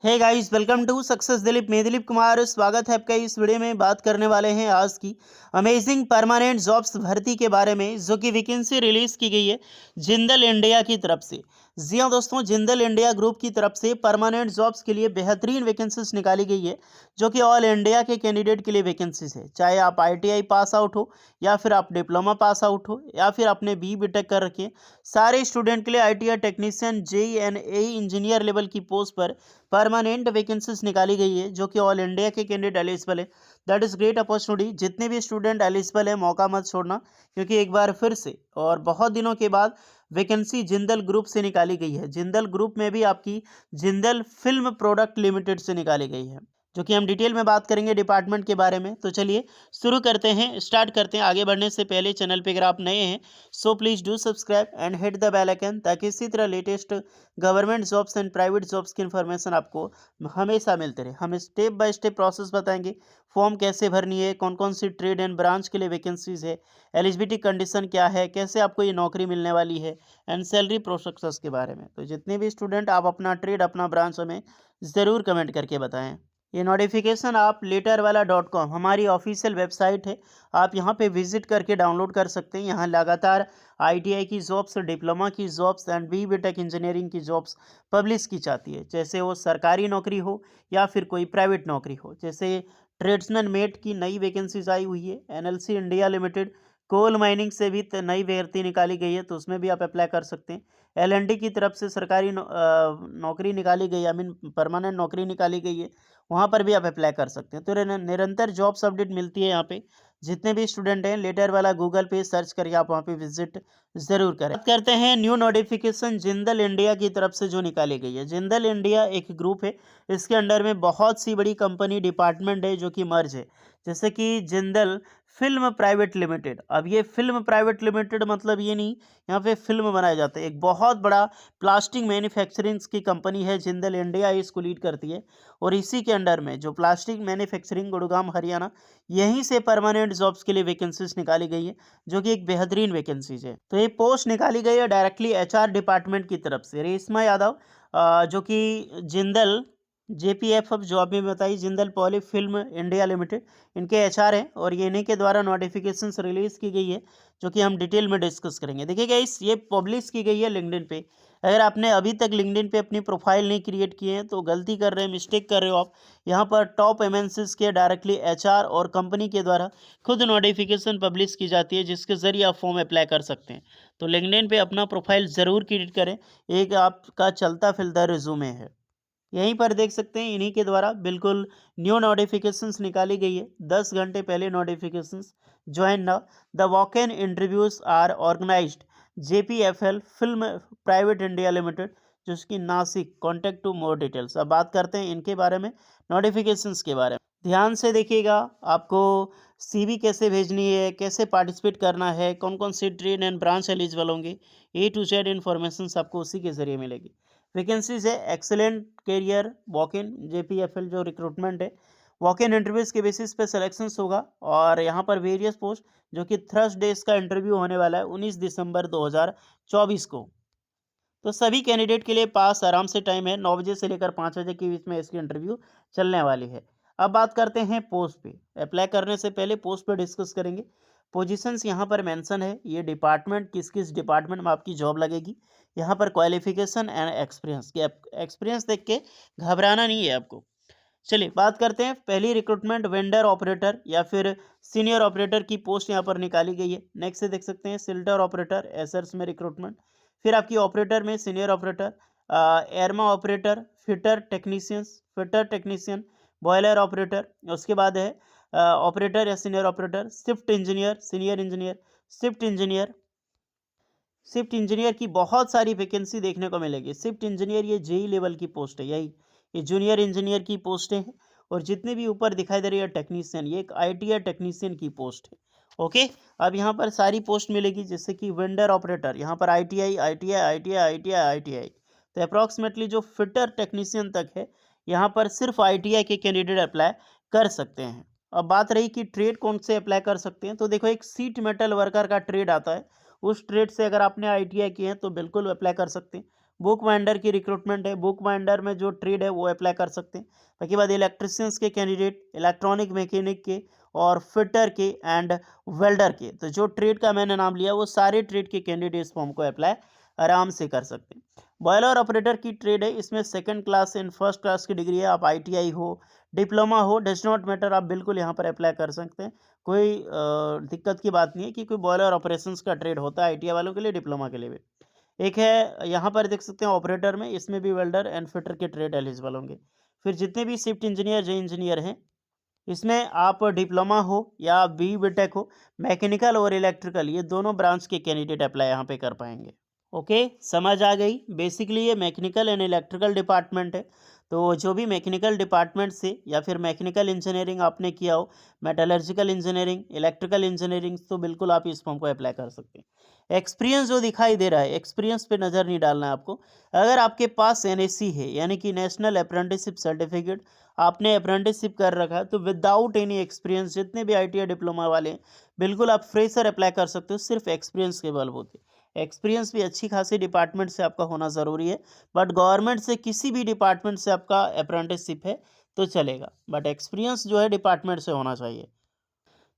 Hey guys, welcome to success Dilip. मैं दिलीप कुमार, स्वागत है आपका। इस वीडियो में बात करने वाले हैं आज की अमेजिंग परमानेंट जॉब्स भर्ती के बारे में, जो कि वैकेंसी रिलीज की गई है जिंदल इंडिया की तरफ से। जी हाँ दोस्तों, जिंदल इंडिया ग्रुप की तरफ से परमानेंट जॉब्स के लिए बेहतरीन वैकेंसीज निकाली गई है, जो कि ऑल इंडिया के कैंडिडेट के लिए वैकेंसीज है। चाहे आप ITI पास आउट हो, या फिर आप डिप्लोमा पास आउट हो, या फिर आपने BTech कर रखे, सारे स्टूडेंट के लिए ITI technician, JEE and AE engineer level की पोस्ट पर परमानेंट वैकेंसीज निकाली गई है, जो कि ऑल इंडिया के कैंडिडेट एलिजिबल है। That is great opportunity. जितने भी स्टूडेंट एलिजिबल है, मौका मत छोड़ना, क्योंकि एक बार फिर से और बहुत दिनों के बाद वैकेंसी जिंदल ग्रुप से निकाली गई है। जिंदल ग्रुप में भी आपकी जिंदल फिल्म प्रोडक्ट लिमिटेड से निकाली गई है, जो कि हम डिटेल में बात करेंगे डिपार्टमेंट के बारे में। तो चलिए शुरू करते हैं, स्टार्ट करते हैं। आगे बढ़ने से पहले चैनल पे अगर आप नए हैं, so please do subscribe and hit the bell icon, ताकि इसी तरह latest government jobs and private jobs की इन्फॉर्मेशन आपको हमेशा मिलते रहे। हम स्टेप बाय स्टेप प्रोसेस बताएंगे, फॉर्म कैसे भरनी है, कौन कौन सी ट्रेड एंड ब्रांच के लिए वैकेंसीज है, एलिजिबिलिटी कंडीशन क्या है, कैसे आपको ये नौकरी मिलने वाली है, एंड सैलरी प्रोस्पेक्टस के बारे में। तो जितने भी स्टूडेंट, आप अपना ट्रेड, अपना ब्रांच हमें ज़रूर कमेंट करके बताएं। ये नोटिफिकेशन आप लेटरवाला.com हमारी ऑफिशियल वेबसाइट है, आप यहाँ पे विजिट करके डाउनलोड कर सकते हैं। यहाँ लगातार ITI की जॉब्स, डिप्लोमा की जॉब्स एंड BTech इंजीनियरिंग की जॉब्स पब्लिश की जाती है, जैसे वो सरकारी नौकरी हो या फिर कोई प्राइवेट नौकरी हो। जैसे ट्रेड्समैन मेट की नई वैकेंसीज आई हुई है, NLC India limited coal mining से भी नई भर्ती निकाली गई है, तो उसमें भी आप अप्लाई कर सकते हैं। LNT की तरफ से सरकारी नौकरी निकाली गई, आई मीन परमानेंट नौकरी निकाली गई है, वहाँ पर भी आप अप्लाई कर सकते हैं। तो निरंतर जॉब्स अपडेट मिलती है यहाँ पे। जितने भी स्टूडेंट हैं, लेटर वाला गूगल पे सर्च करके आप वहाँ पे विजिट ज़रूर करें। बात करते हैं न्यू नोटिफिकेशन जिंदल इंडिया की तरफ से जो निकाली गई है। जिंदल इंडिया एक ग्रुप है, इसके अंडर में बहुत सी बड़ी कंपनी, डिपार्टमेंट है जो कि मर्ज है। जैसे कि जिंदल फिल्म प्राइवेट लिमिटेड। अब ये फिल्म प्राइवेट लिमिटेड मतलब ये नहीं, यहाँ पे फिल्म बनाए जाते हैं। एक बहुत बड़ा प्लास्टिक मैन्युफैक्चरिंग की कंपनी है जिंदल इंडिया, इसको लीड करती है। और इसी के अंडर में जो प्लास्टिक मैन्युफैक्चरिंग, गुड़गांव हरियाणा, यहीं से परमानेंट जॉब्स के लिए वैकेंसीज निकाली गई है, जो कि एक बेहतरीन वैकेंसीज है। तो ये पोस्ट निकाली गई है डायरेक्टली HR डिपार्टमेंट की तरफ से। रेशमा यादव, जो कि जिंदल JPF जो अभी बताई, Jindal poly film India limited, इनके HR हैं, और ये इन्हीं के द्वारा नोटिफिकेशंस रिलीज की गई है, जो कि हम डिटेल में डिस्कस करेंगे। देखिए गाइस, ये पब्लिश की गई है लिंक्डइन पे। अगर आपने अभी तक लिंक्डइन पे अपनी प्रोफाइल नहीं क्रिएट किए हैं, तो गलती कर रहे हैं, मिस्टेक कर रहे हो आप। यहाँ पर टॉप MNCs के डायरेक्टली HR और कंपनी के द्वारा खुद नोटिफिकेशन पब्लिश की जाती है, जिसके ज़रिए आप फॉर्म अप्लाई कर सकते हैं। तो लिंक्डइन पे अपना प्रोफाइल ज़रूर क्रिएट करें, एक आपका चलता फिरता रिज्यूमे है। यहीं पर देख सकते हैं, इन्हीं के द्वारा बिल्कुल न्यू नोटिफिकेशंस निकाली गई है 10 घंटे पहले। Notifications join now, the walk in interviews are organised JPFL film private India limited, जिसकी Nashik. Contact to more details. अब बात करते हैं इनके बारे में, नोटिफिकेशंस के बारे में। ध्यान से देखिएगा, आपको CV कैसे भेजनी है, कैसे पार्टिसिपेट करना है, कौन कौन सी ट्रेड एंड ब्रांच एलिजिबल होंगे, A to Z इन्फॉर्मेशन आपको उसी के जरिए मिलेगी। वैकेंसीज है excellent career walk in JPFL जो रिक्रूटमेंट है, वॉक इन इंटरव्यूज के बेसिस पे सिलेक्शंस होगा। और यहाँ पर वेरियस पोस्ट, जो कि थर्सडे इसका इंटरव्यू होने वाला है 19 दिसंबर 2024 को। तो सभी कैंडिडेट के लिए पास आराम से टाइम है, 9 बजे से लेकर 5 बजे के बीच में इसकी इंटरव्यू चलने वाली है। अब बात करते हैं पोस्ट पे। अप्लाई करने से पहले पोस्ट पे डिस्कस करेंगे। पोजीशंस यहाँ पर मेंशन है, ये डिपार्टमेंट, किस किस डिपार्टमेंट में आपकी जॉब लगेगी। यहाँ पर क्वालिफिकेशन एंड एक्सपीरियंस, एक्सपीरियंस देख के घबराना नहीं है आपको। चलिए बात करते हैं। पहली रिक्रूटमेंट वेंडर ऑपरेटर या फिर सीनियर ऑपरेटर की पोस्ट यहाँ पर निकाली गई है। नेक्स्ट से देख सकते हैं सिल्टर ऑपरेटर, एसर्स में रिक्रूटमेंट। फिर आपकी ऑपरेटर में सीनियर ऑपरेटर, एरमा operator, fitter technician, boiler operator. उसके बाद है ऑपरेटर या senior operator, shift engineer, senior engineer, shift engineer. Shift engineer की बहुत सारी वैकेंसी देखने को मिलेगी। शिफ्ट इंजीनियर ये JEE लेवल की पोस्ट है, यही ये जूनियर इंजीनियर की पोस्टें हैं। और जितने भी ऊपर दिखाई दे रही है टेक्नीशियन, ये एक ITI टेक्नीशियन की पोस्ट है। ओके, अब यहाँ पर सारी पोस्ट मिलेगी, जैसे कि वेंडर ऑपरेटर, यहाँ पर ITI। तो अप्रॉक्सीमेटली जो फिटर टेक्नीशियन तक है, यहाँ पर सिर्फ ITI के कैंडिडेट अप्लाई कर सकते हैं। अब बात रही कि ट्रेड कौन से अप्लाई कर सकते हैं, तो देखो एक सीट मेटल वर्कर का ट्रेड आता है। उस ट्रेड से अगर आपने ITI किए हैं तो बिल्कुल अप्लाई कर सकते हैं। बुक बाइंडर की रिक्रूटमेंट है, बुक बाइंडर में जो ट्रेड है वो अप्लाई कर सकते हैं। बाकी बाद इलेक्ट्रिशियंस के कैंडिडेट, इलेक्ट्रॉनिक मैकेनिक के और फिटर के एंड वेल्डर के, तो जो ट्रेड का मैंने नाम लिया वो सारे ट्रेड के कैंडिडेट इस फॉर्म को अप्लाई आराम से कर सकते हैं। बॉयलर ऑपरेटर की ट्रेड है, इसमें second class and first class की डिग्री है, आप आईटीआई हो, डिप्लोमा हो, डज नॉट मैटर, आप बिल्कुल यहाँ पर अप्लाई कर सकते हैं। कोई दिक्कत की बात नहीं है कि कोई बॉयलर ऑपरेशंस का ट्रेड होता है आईटीआई वालों के लिए, डिप्लोमा के लिए भी। एक है यहाँ पर देख सकते हैं ऑपरेटर में, इसमें भी वेल्डर एंड फिटर के ट्रेड एलिजिबल होंगे। फिर जितने भी शिफ्ट इंजीनियर, जो इंजीनियर हैं, इसमें आप डिप्लोमा हो या बी बीटेक हो, मैकेनिकल और इलेक्ट्रिकल, ये दोनों ब्रांच के कैंडिडेट अप्लाई यहाँ पे कर पाएंगे। ओके, समझ आ गई। बेसिकली ये मैकेनिकल एंड इलेक्ट्रिकल डिपार्टमेंट है, तो जो भी मैकेनिकल डिपार्टमेंट से या फिर मैकेनिकल इंजीनियरिंग आपने किया हो, मेटलर्जिकल इंजीनियरिंग, इलेक्ट्रिकल इंजीनियरिंग, तो बिल्कुल आप इस फॉर्म को अप्लाई कर सकते हैं। एक्सपीरियंस जो दिखाई दे रहा है, एक्सपीरियंस पे नज़र नहीं डालना है आपको। अगर आपके पास एनएससी है, यानी कि नेशनल अप्रेंटिसशिप सर्टिफिकेट, आपने अप्रेंटिसशिप कर रखा है, तो विदाउट एनी एक्सपीरियंस जितने भी आईटीआई डिप्लोमा वाले हैं, बिल्कुल आप फ्रेशर अप्लाई कर सकते हो, सिर्फ एक्सपीरियंस के बलबूते। एक्सपीरियंस भी अच्छी खासी डिपार्टमेंट से आपका होना ज़रूरी है, बट गवर्नमेंट से किसी भी डिपार्टमेंट से आपका अप्रेंटिसशिप है तो चलेगा, बट एक्सपीरियंस जो है डिपार्टमेंट से होना चाहिए।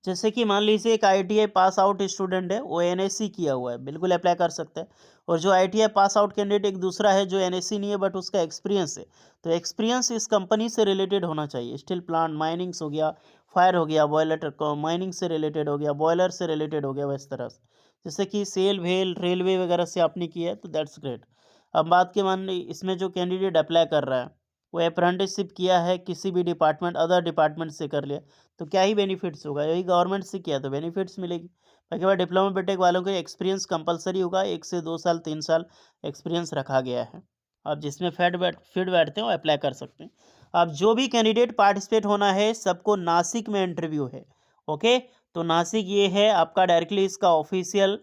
जैसे कि मान लीजिए एक आईटीआई पास आउट स्टूडेंट है, वो एनएससी किया हुआ है, बिल्कुल अप्लाई कर सकता है। और जो आईटीआई पास आउट कैंडिडेट एक दूसरा है जो एनएससी नहीं है बट उसका एक्सपीरियंस है, तो एक्सपीरियंस इस कंपनी से रिलेटेड होना चाहिए। स्टील प्लांट, माइनिंग्स हो गया, फायर हो गया, बॉयलर माइनिंग से रिलेटेड हो गया, बॉयलर से रिलेटेड हो गया, वैस तरह से। जैसे कि सेल भेल रेलवे वगैरह से आपने किया है तो दैट्स ग्रेट। अब बात के मान इसमें जो कैंडिडेट अप्लाई कर रहा है, वो अप्रेंटिसशिप किया है किसी भी डिपार्टमेंट, अदर डिपार्टमेंट से कर लिया, तो क्या ही बेनिफिट्स होगा, यही गवर्नमेंट से किया तो बेनिफिट्स मिलेगी। बाकी बाद डिप्लोमा बीटेक वालों के एक्सपीरियंस कंपलसरी होगा, 1 से 2 साल 3 साल एक्सपीरियंस रखा गया है। आप जिसमें फिट बैठते हो अप्लाई कर सकते हैं। अब जो भी कैंडिडेट पार्टिसिपेट होना है, सबको नासिक में इंटरव्यू है। ओके, तो नासिक ये है आपका, डायरेक्टली इसका ऑफिशियल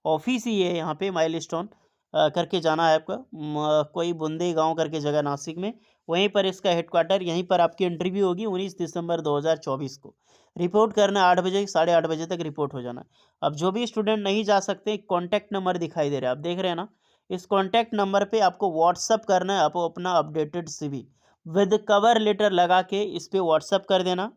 ऑफिस ही है, यहाँ पे माइलस्टोन करके जाना है आपका, कोई बुंदे गांव करके जगह नासिक में, वहीं पर इसका हेडक्वार्टर, यहीं पर आपकी इंटरव्यू होगी 19 दिसंबर 2024 को। रिपोर्ट करना 8 बजे, 8:30 बजे तक रिपोर्ट हो जाना। अब जो भी स्टूडेंट नहीं जा सकते, कॉन्टैक्ट नंबर दिखाई दे रहा है, आप देख रहे हैं ना, इस कॉन्टैक्ट नंबर पे आपको व्हाट्सअप करना है, आपको अपना updated CV with cover letter लगा के इस पे व्हाट्सअप कर देना।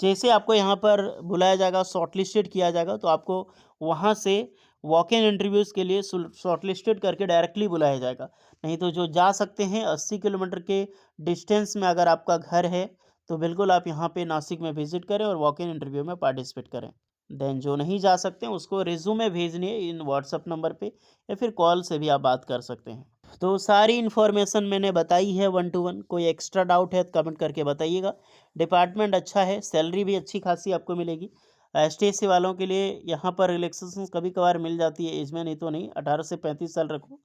जैसे आपको यहाँ पर बुलाया जाएगा, शॉर्टलिस्टेड किया जाएगा, तो आपको वहाँ से वॉक इन इंटरव्यूज़ के लिए शॉर्टलिस्टेड करके डायरेक्टली बुलाया जाएगा। नहीं तो जो जा सकते हैं 80 किलोमीटर के डिस्टेंस में अगर आपका घर है, तो बिल्कुल आप यहाँ पे नासिक में विज़िट करें और वॉक इन इंटरव्यू में पार्टिसिपेट करें। देन जो नहीं जा सकते हैं उसको रिज्यूमे भेजनी है इन व्हाट्सएप नंबर पे, या फिर कॉल से भी आप बात कर सकते हैं। तो सारी इन्फॉर्मेशन मैंने बताई है 1 टू 1। कोई एक्स्ट्रा डाउट है तो कमेंट करके बताइएगा। डिपार्टमेंट अच्छा है, सैलरी भी अच्छी खासी आपको मिलेगी। एसटीएससी वालों के लिए यहाँ पर रिलैक्सेशन कभी कभार मिल जाती है एज में, नहीं तो नहीं, 18 से 35 साल रखो।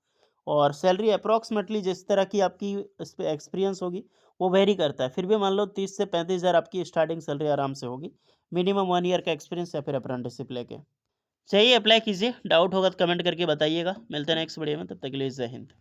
और सैलरी अप्रॉक्सीमेटली जिस तरह की आपकी इस पे एक्सपीरियंस होगी वो वेरी करता है, फिर भी मान लो 30 से 35 हज़ार आपकी स्टार्टिंग सैलरी आराम से होगी, मिनिमम 1 ईयर का एक्सपीरियंस या फिर अप्रेंटिसशिप लेके। चाहिए अप्लाई कीजिए, डाउट होगा तो कमेंट करके बताइएगा। मिलते हैं नेक्स्ट वीडियो में, तब तक के लिए जय हिंद।